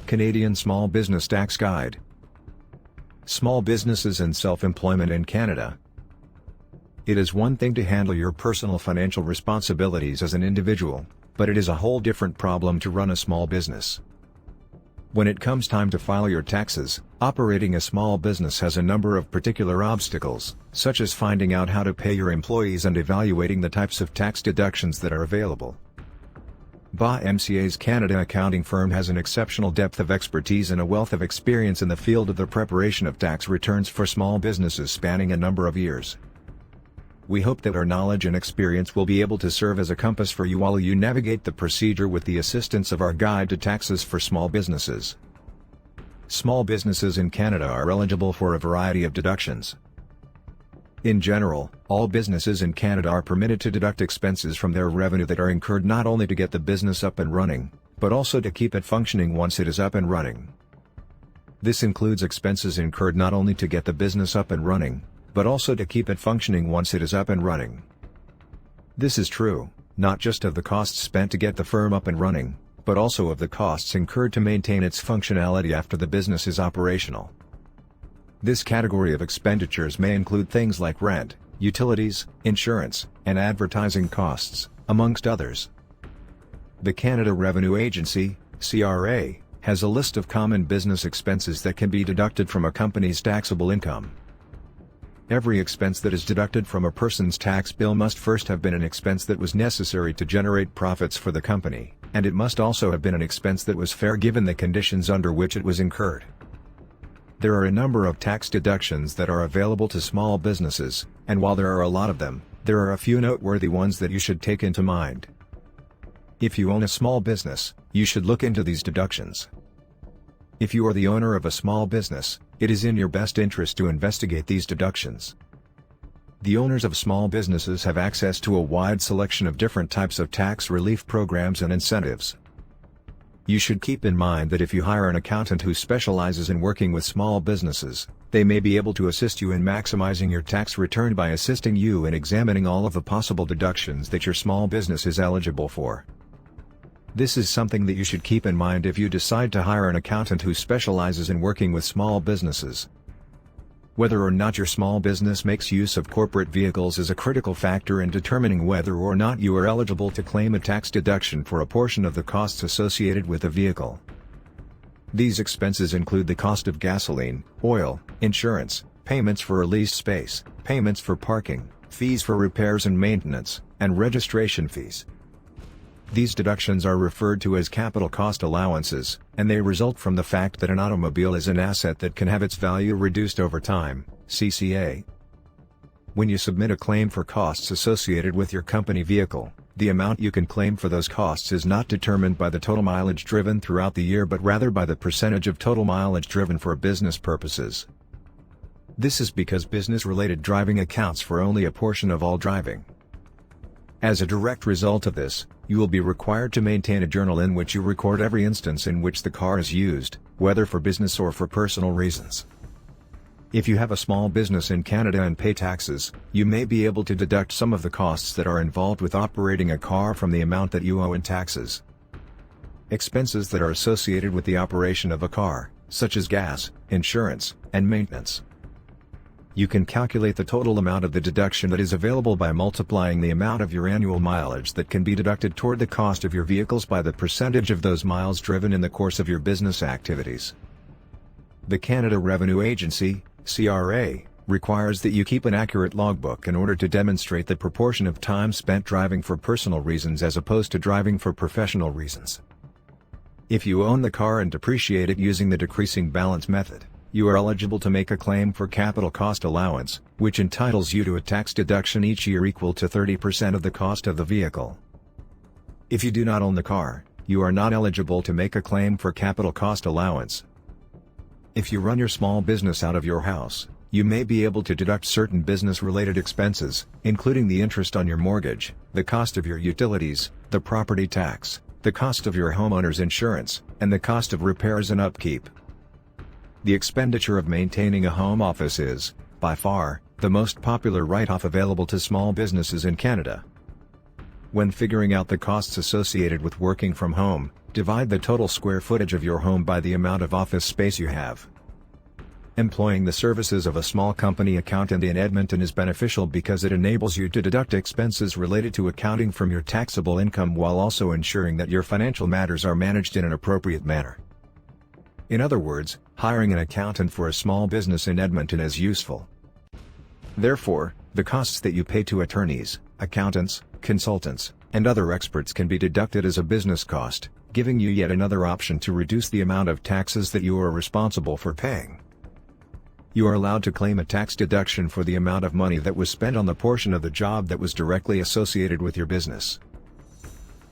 Canadian Small Business Tax Guide. Small businesses and self-employment in Canada. It is one thing to handle your personal financial responsibilities as an individual, but it is a whole different problem to run a small business. When it comes time to file your taxes, operating a small business has a number of particular obstacles, such as finding out how to pay your employees and evaluating the types of tax deductions that are available. BOMCAS Canada accounting firm has an exceptional depth of expertise and a wealth of experience in the field of the preparation of tax returns for small businesses spanning a number of years. We hope that our knowledge and experience will be able to serve as a compass for you while you navigate the procedure with the assistance of our Guide to Taxes for Small Businesses. Small businesses in Canada are eligible for a variety of deductions. In general, all businesses in Canada are permitted to deduct expenses from their revenue that are incurred not only to get the business up and running, but also to keep it functioning once it is up and running. This includes expenses incurred not only to get the business up and running, but also to keep it functioning once it is up and running. This is true, not just of the costs spent to get the firm up and running, but also of the costs incurred to maintain its functionality after the business is operational. This category of expenditures may include things like rent, utilities, insurance, and advertising costs, amongst others. The Canada Revenue Agency, CRA, has a list of common business expenses that can be deducted from a company's taxable income. Every expense that is deducted from a person's tax bill must first have been an expense that was necessary to generate profits for the company, and it must also have been an expense that was fair given the conditions under which it was incurred. There are a number of tax deductions that are available to small businesses, and while there are a lot of them, there are a few noteworthy ones that you should take into mind. If you own a small business, you should look into these deductions. If you are the owner of a small business, it is in your best interest to investigate these deductions. The owners of small businesses have access to a wide selection of different types of tax relief programs and incentives. You should keep in mind that if you hire an accountant who specializes in working with small businesses, they may be able to assist you in maximizing your tax return by assisting you in examining all of the possible deductions that your small business is eligible for. This is something that you should keep in mind if you decide to hire an accountant who specializes in working with small businesses. Whether or not your small business makes use of corporate vehicles is a critical factor in determining whether or not you are eligible to claim a tax deduction for a portion of the costs associated with the vehicle. These expenses include the cost of gasoline, oil, insurance, payments for a leased space, payments for parking, fees for repairs and maintenance, and registration fees. These deductions are referred to as capital cost allowances, and they result from the fact that an automobile is an asset that can have its value reduced over time, CCA. When you submit a claim for costs associated with your company vehicle, the amount you can claim for those costs is not determined by the total mileage driven throughout the year but rather by the percentage of total mileage driven for business purposes. This is because business-related driving accounts for only a portion of all driving. As a direct result of this, you will be required to maintain a journal in which you record every instance in which the car is used, whether for business or for personal reasons. If you have a small business in Canada and pay taxes, you may be able to deduct some of the costs that are involved with operating a car from the amount that you owe in taxes. Expenses that are associated with the operation of a car, such as gas, insurance, and maintenance. You can calculate the total amount of the deduction that is available by multiplying the amount of your annual mileage that can be deducted toward the cost of your vehicles by the percentage of those miles driven in the course of your business activities. The Canada Revenue Agency, CRA, requires that you keep an accurate logbook in order to demonstrate the proportion of time spent driving for personal reasons as opposed to driving for professional reasons. If you own the car and depreciate it using the decreasing balance method, you are eligible to make a claim for capital cost allowance, which entitles you to a tax deduction each year equal to 30% of the cost of the vehicle. If you do not own the car, you are not eligible to make a claim for capital cost allowance. If you run your small business out of your house, you may be able to deduct certain business-related expenses, including the interest on your mortgage, the cost of your utilities, the property tax, the cost of your homeowner's insurance, and the cost of repairs and upkeep. The expenditure of maintaining a home office is, by far, the most popular write-off available to small businesses in Canada. When figuring out the costs associated with working from home, Divide the total square footage of your home by the amount of office space you have. Employing the services of a small company accountant in Edmonton is beneficial because it enables you to deduct expenses related to accounting from your taxable income while also ensuring that your financial matters are managed in an appropriate manner. In other words, hiring an accountant for a small business in Edmonton is useful. Therefore, the costs that you pay to attorneys, accountants, consultants, and other experts can be deducted as a business cost, giving you yet another option to reduce the amount of taxes that you are responsible for paying. You are allowed to claim a tax deduction for the amount of money that was spent on the portion of the job that was directly associated with your business.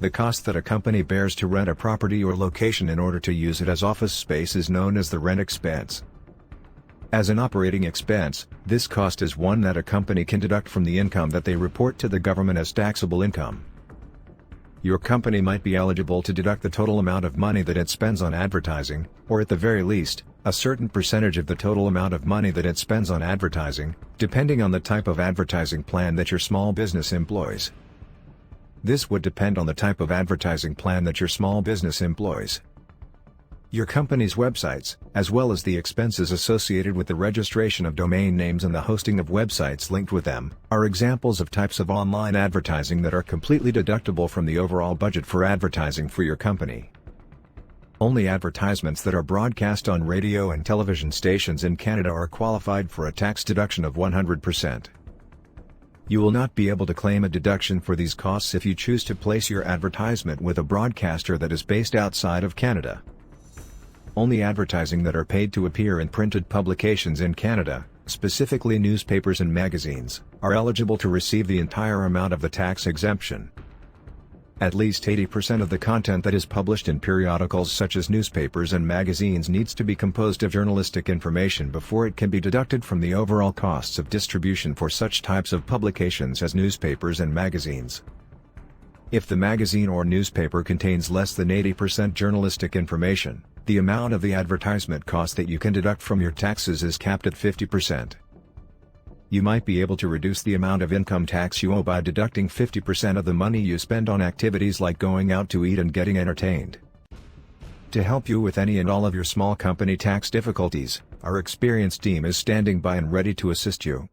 The cost that a company bears to rent a property or location in order to use it as office space is known as the rent expense. As an operating expense, this cost is one that a company can deduct from the income that they report to the government as taxable income. Your company might be eligible to deduct the total amount of money that it spends on advertising, or at the very least, a certain percentage of the total amount of money that it spends on advertising, depending on the type of advertising plan that your small business employs. This would depend on the type of advertising plan that your small business employs. Your company's websites, as well as the expenses associated with the registration of domain names and the hosting of websites linked with them, are examples of types of online advertising that are completely deductible from the overall budget for advertising for your company. Only advertisements that are broadcast on radio and television stations in Canada are qualified for a tax deduction of 100%. You will not be able to claim a deduction for these costs if you choose to place your advertisement with a broadcaster that is based outside of Canada. Only advertising that are paid to appear in printed publications in Canada, specifically newspapers and magazines, are eligible to receive the entire amount of the tax exemption. At least 80% of the content that is published in periodicals such as newspapers and magazines needs to be composed of journalistic information before it can be deducted from the overall costs of distribution for such types of publications as newspapers and magazines. If the magazine or newspaper contains less than 80% journalistic information, the amount of the advertisement cost that you can deduct from your taxes is capped at 50%. You might be able to reduce the amount of income tax you owe by deducting 50% of the money you spend on activities like going out to eat and getting entertained. To help you with any and all of your small company tax difficulties, our experienced team is standing by and ready to assist you.